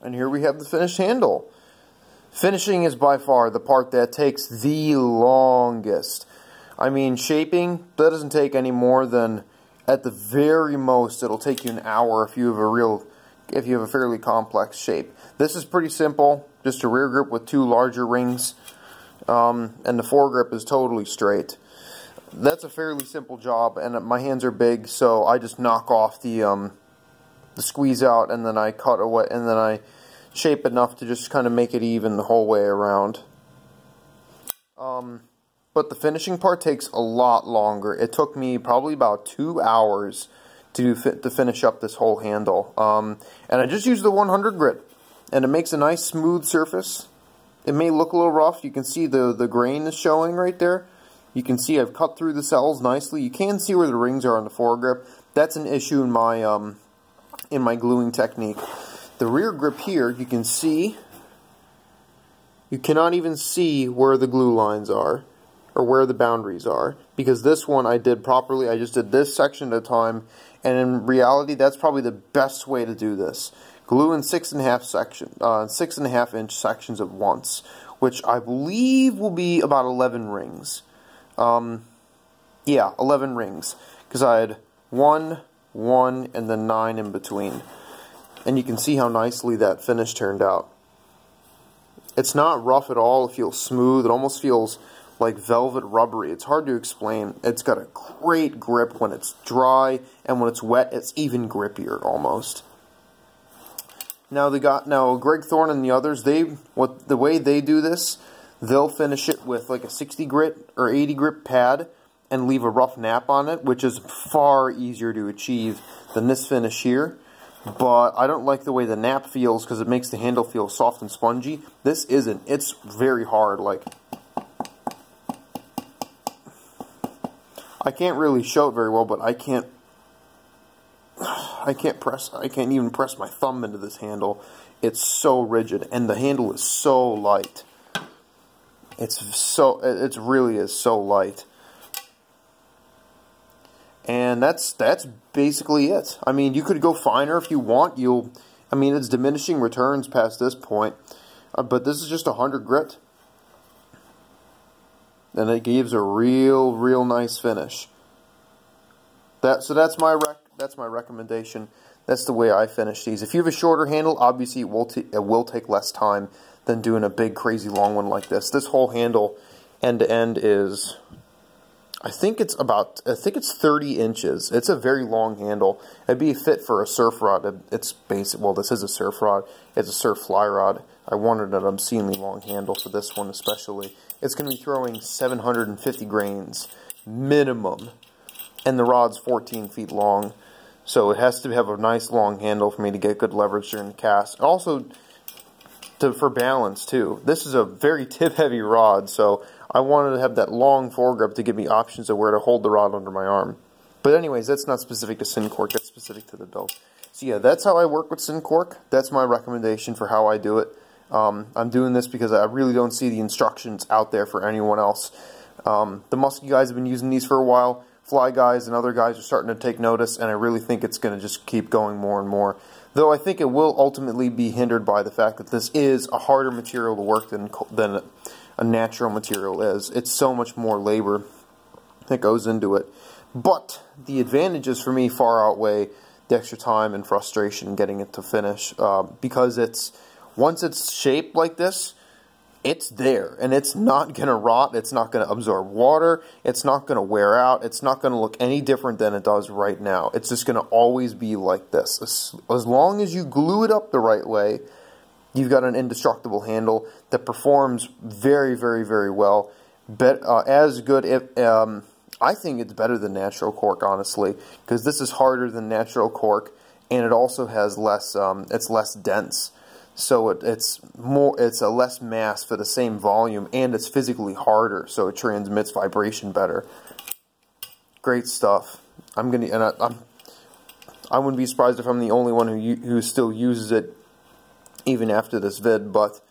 And here we have the finished handle. Finishing is by far the part that takes the longest. I mean, shaping, that doesn't take any more than, at the very most, it'll take you an hour if you have a fairly complex shape. This is pretty simple, just a rear grip with 2 larger rings, and the foregrip is totally straight. That's a fairly simple job, and my hands are big, so I just knock off the squeeze out, and then I cut away, and then I shape enough to just kind of make it even the whole way around. But the finishing part takes a lot longer. It took me probably about 2 hours to finish up this whole handle. And I just used the 100 grit, and it makes a nice smooth surface. It may look a little rough. You can see the grain is showing right there. You can see I've cut through the cells nicely. You can see where the rings are on the foregrip. That's an issue in my gluing technique. The rear grip here, you can see, you cannot even see where the glue lines are, or where the boundaries are, because this one I did properly. I just did this section at a time, and in reality, that's probably the best way to do this. Glue in 6.5 inch sections at once, which I believe will be about 11 rings. Yeah, 11 rings, because I had 1, 1, and then 9 in between. And you can see how nicely that finish turned out. It's not rough at all. It feels smooth. It almost feels like velvet rubbery. It's hard to explain. It's got a great grip when it's dry, and when it's wet, it's even grippier almost. Now Greg Thorne and the others, the way they do this, they'll finish it with like a 60 grit or 80 grit pad and leave a rough nap on it, which is far easier to achieve than this finish here. But I don't like the way the nap feels because it makes the handle feel soft and spongy. This isn't. It's very hard. Like, I can't really show it very well, but I can't even press my thumb into this handle. It's so rigid, and the handle is so light. It really is so light. And that's basically it. I mean, you could go finer if you want. I mean, it's diminishing returns past this point, but this is just 100 grit, and it gives a real nice finish. So that's my recommendation. That's the way I finish these. If you have a shorter handle, obviously it will take less time than doing a big crazy long one like this. This whole handle end to end is, I think it's 30 inches. It's a very long handle. It'd be fit for a surf rod. It's basic. Well, this is a surf rod. It's a surf fly rod. I wanted an obscenely long handle for this one especially. It's going to be throwing 750 grains minimum, and the rod's 14 feet long, so it has to have a nice long handle for me to get good leverage during the cast. Also, for balance too. This is a very tip-heavy rod, so I wanted to have that long foregrip to give me options of where to hold the rod under my arm. But anyways, that's not specific to Syncork, that's specific to the build. So yeah, that's how I work with Syncork. That's my recommendation for how I do it. I'm doing this because I really don't see the instructions out there for anyone else. The musky guys have been using these for a while. Fly guys and other guys are starting to take notice, and I really think it's going to just keep going more and more. Though I think it will ultimately be hindered by the fact that this is a harder material to work than a natural material is. It's so much more labor that goes into it. But the advantages for me far outweigh the extra time and frustration getting it to finish, because once it's shaped like this, it's there, and it's not going to rot, it's not going to absorb water, it's not going to wear out, it's not going to look any different than it does right now. It's just going to always be like this. As long as you glue it up the right way, you've got an indestructible handle that performs very, very, very well. As good, I think it's better than natural cork, honestly, because this is harder than natural cork, and it also has less, it's less dense. So it's a less mass for the same volume, and it's physically harder, so it transmits vibration better. Great stuff. I wouldn't be surprised if I'm the only one who still uses it even after this vid, but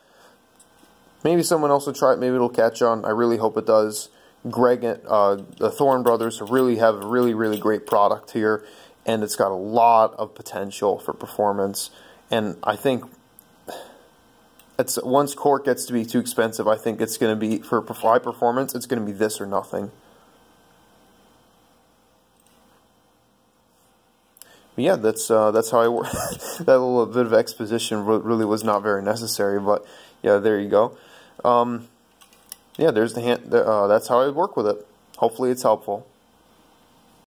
maybe someone else will try it. Maybe it'll catch on. I really hope it does. Greg, the Thorne brothers really have a really great product here, and it's got a lot of potential for performance. And I think It's once cork gets to be too expensive, I think it's going to be, for high performance, it's going to be this or nothing. But yeah, that's how I work. That little bit of exposition really was not very necessary, but yeah, there you go. Yeah, there's the hand. That's how I work with it. Hopefully, it's helpful.